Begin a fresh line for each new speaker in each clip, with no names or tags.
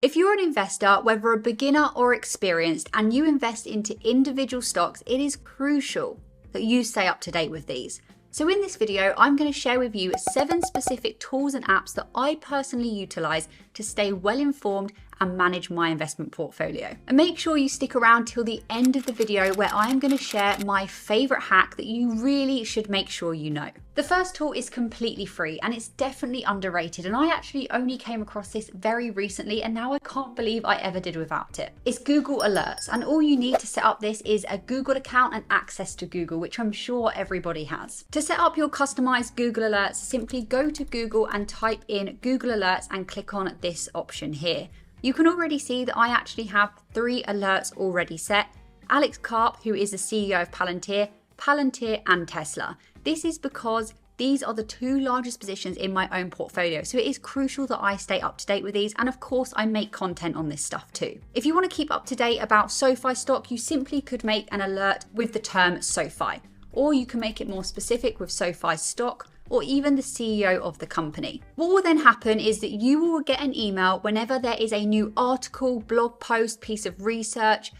If you're an investor, whether a beginner or experienced, and you invest into individual stocks, it is crucial that you stay up to date with these. So in this video, I'm going to share with you 7 specific tools and apps that I personally utilize to stay well informed and manage my investment portfolio. And make sure you stick around till the end of the video where I'm going to share my favorite hack that you really should make sure you know. The first tool is completely free and it's definitely underrated, and I actually only came across this very recently and now I can't believe I ever did without it. It's Google Alerts, and all you need to set up this is a Google account and access to Google, which I'm sure everybody has. To set up your customized Google Alerts, simply go to Google and type in Google Alerts and click on this option here. You can already see that I actually have 3 alerts already set. Alex Karp, who is the CEO of Palantir and Tesla. This is because these are the 2 largest positions in my own portfolio, so it is crucial that I stay up to date with these, and of course I make content on this stuff too. If you want to keep up to date about SoFi stock, you simply could make an alert with the term SoFi, or you can make it more specific with SoFi stock, or even the CEO of the company. What will then happen is that you will get an email whenever there is a new article, blog post, piece of research,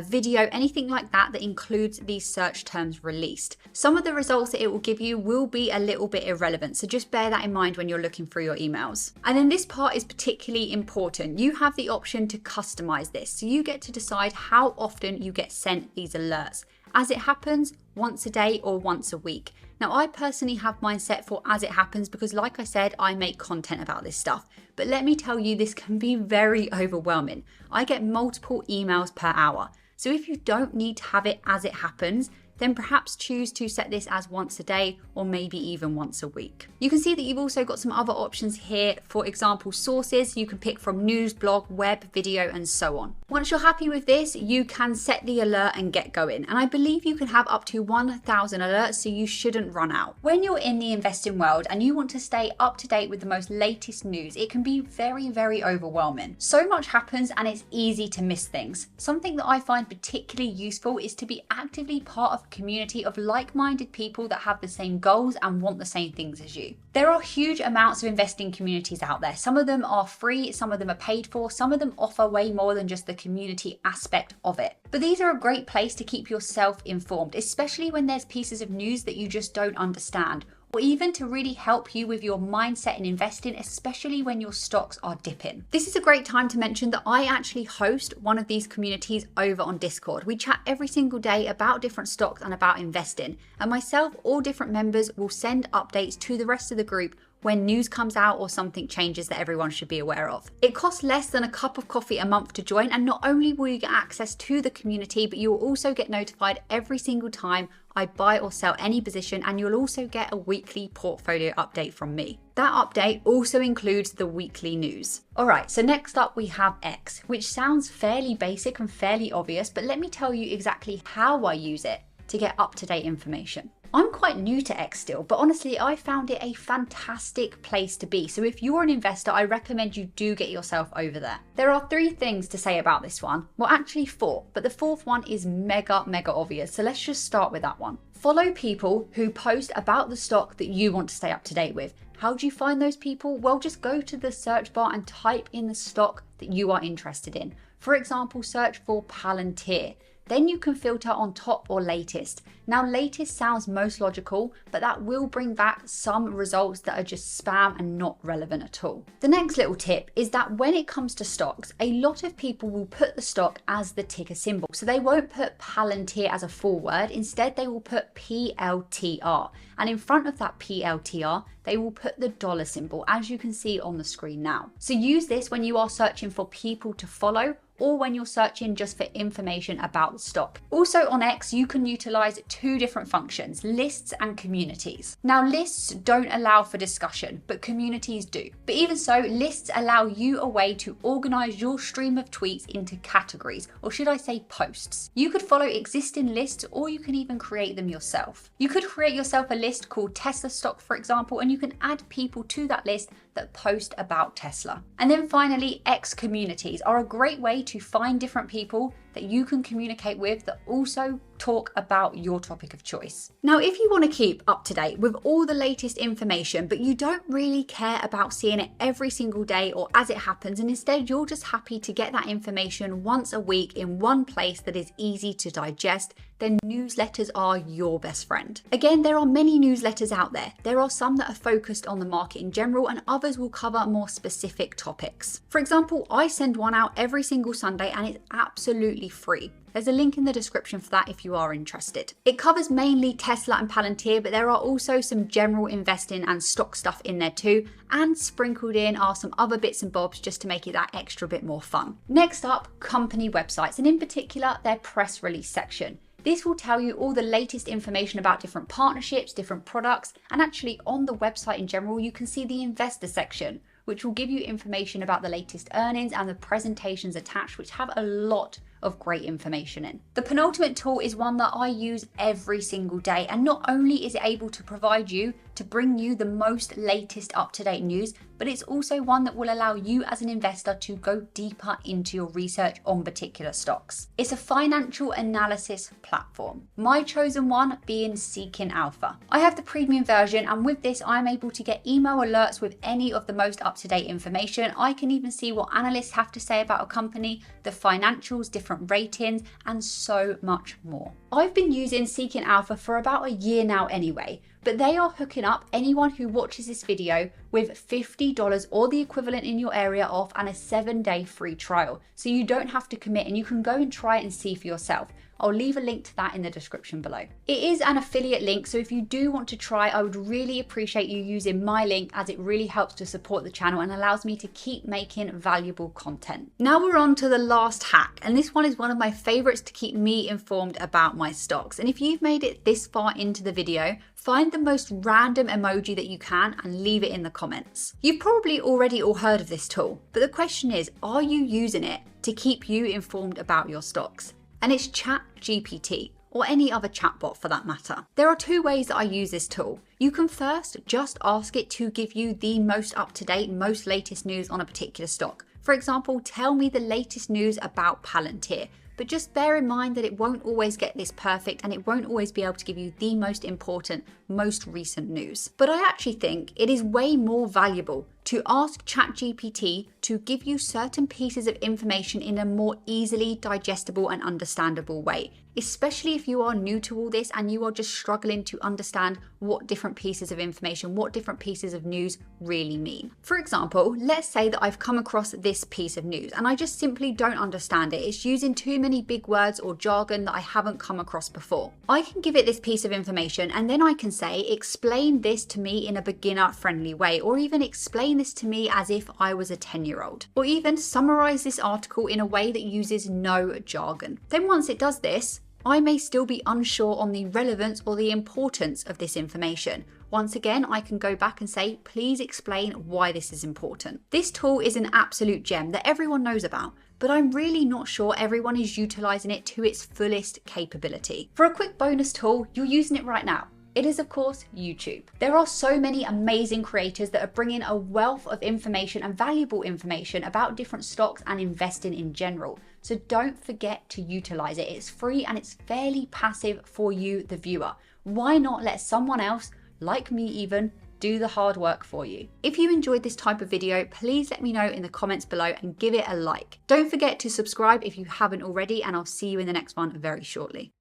video, anything like that that includes these search terms released. Some of the results that it will give you will be a little bit irrelevant, so just bear that in mind when you're looking through your emails. And then this part is particularly important. You have the option to customize this, so you get to decide how often you get sent these alerts. As it happens, once a day or once a week. Now, I personally have mine set for as it happens because, like I said, I make content about this stuff. But let me tell you, this can be very overwhelming. I get multiple emails per hour. So if you don't need to have it as it happens, then perhaps choose to set this as once a day or maybe even once a week. You can see that you've also got some other options here. For example, sources, you can pick from news, blog, web, video, and so on. Once you're happy with this, you can set the alert and get going. And I believe you can have up to 1,000 alerts, so you shouldn't run out. When you're in the investing world and you want to stay up to date with the most latest news, it can be very, very overwhelming. So much happens and it's easy to miss things. Something that I find particularly useful is to be actively part of community of like-minded people that have the same goals and want the same things as you. There are huge amounts of investing communities out there. Some of them are free, some of them are paid for, some of them offer way more than just the community aspect of it. But these are a great place to keep yourself informed, especially when there's pieces of news that you just don't understand, or even to really help you with your mindset in investing, especially when your stocks are dipping. This is a great time to mention that I actually host one of these communities over on Discord. We chat every single day about different stocks and about investing, and myself or different members will send updates to the rest of the group when news comes out or something changes that everyone should be aware of. It costs less than a cup of coffee a month to join, and not only will you get access to the community, but you will also get notified every single time I buy or sell any position, and you'll also get a weekly portfolio update from me. That update also includes the weekly news. Alright, so next up we have Eich, which sounds fairly basic and fairly obvious, but let me tell you exactly how I use it to get up-to-date information. I'm quite new to Eich still, but honestly, I found it a fantastic place to be. So if you're an investor, I recommend you do get yourself over there. There are 3 things to say about this one. Well, actually 4, but the 4th one is mega obvious. So let's just start with that one. Follow people who post about the stock that you want to stay up to date with. How do you find those people? Well, just go to the search bar and type in the stock that you are interested in. For example, search for Palantir. Then you can filter on top or latest. Now, latest sounds most logical, but that will bring back some results that are just spam and not relevant at all. The next little tip is that when it comes to stocks, a lot of people will put the stock as the ticker symbol. So they won't put Palantir as a full word. Instead, they will put PLTR. And in front of that PLTR, they will put the dollar symbol, as you can see on the screen now. So use this when you are searching for people to follow, or when you're searching just for information about the stock. Also on Eich, you can utilize 2 different functions, lists and communities. Now, lists don't allow for discussion, but communities do. But even so, lists allow you a way to organize your stream of tweets into categories, or should I say posts. You could follow existing lists, or you can even create them yourself. You could create yourself a list called Tesla stock, for example, and you can add people to that list that post about Tesla. And then finally, Eich communities are a great way to find different people that you can communicate with that also talk about your topic of choice. Now, if you want to keep up to date with all the latest information, but you don't really care about seeing it every single day or as it happens, and instead you're just happy to get that information once a week in one place that is easy to digest, then newsletters are your best friend. Again, there are many newsletters out there. There are some that are focused on the market in general, and others will cover more specific topics. For example, I send one out every single Sunday and it's absolutely free. There's a link in the description for that if you are interested. It covers mainly Tesla and Palantir, but there are also some general investing and stock stuff in there too, and sprinkled in are some other bits and bobs just to make it that extra bit more fun. Next up, company websites, and in particular their press release section. This will tell you all the latest information about different partnerships, different products, and actually on the website in general, you can see the investor section, which will give you information about the latest earnings and the presentations attached, which have a lot of great information in. The penultimate tool is one that I use every single day, and not only is it able to provide you to bring you the most latest up-to-date news, but it's also one that will allow you as an investor to go deeper into your research on particular stocks. It's a financial analysis platform, my chosen one being Seeking Alpha. I have the premium version, and with this I'm able to get email alerts with any of the most up-to-date information. I can even see what analysts have to say about a company, the financials, different ratings, and so much more. I've been using Seeking Alpha for about a year now anyway, but they are hooking up anyone who watches this video with $50 or the equivalent in your area off and a 7-day free trial. So you don't have to commit and you can go and try it and see for yourself. I'll leave a link to that in the description below. It is an affiliate link, so if you do want to try, I would really appreciate you using my link, as it really helps to support the channel and allows me to keep making valuable content. Now we're on to the last hack, and this one is one of my favorites to keep me informed about my stocks. And if you've made it this far into the video, find the most random emoji that you can and leave it in the comments. You've probably already all heard of this tool, but the question is, are you using it to keep you informed about your stocks? And it's ChatGPT, or any other chatbot for that matter. There are two ways that I use this tool. You can first just ask it to give you the most up-to-date, most latest news on a particular stock. For example, tell me the latest news about Palantir. But just bear in mind that it won't always get this perfect, and it won't always be able to give you the most important, most recent news. But I actually think it is way more valuable to ask ChatGPT to give you certain pieces of information in a more easily digestible and understandable way, especially if you are new to all this and you are just struggling to understand what different pieces of information, what different pieces of news really mean. For example, let's say that I've come across this piece of news and I just simply don't understand it. It's using too many big words or jargon that I haven't come across before. I can give it this piece of information and then I can say, explain this to me in a beginner-friendly way, or even explain this to me as if I was a 10-year-old, or even summarize this article in a way that uses no jargon. Then once it does this, I may still be unsure on the relevance or the importance of this information. Once again, I can go back and say, please explain why this is important. This tool is an absolute gem that everyone knows about, but I'm really not sure everyone is utilizing it to its fullest capability. For a quick bonus tool, you're using it right now. It is, of course, YouTube. There are so many amazing creators that are bringing a wealth of information and valuable information about different stocks and investing in general. So don't forget to utilize it. It's free and it's fairly passive for you, the viewer. Why not let someone else, like me even, do the hard work for you? If you enjoyed this type of video, please let me know in the comments below and give it a like. Don't forget to subscribe if you haven't already, and I'll see you in the next one very shortly.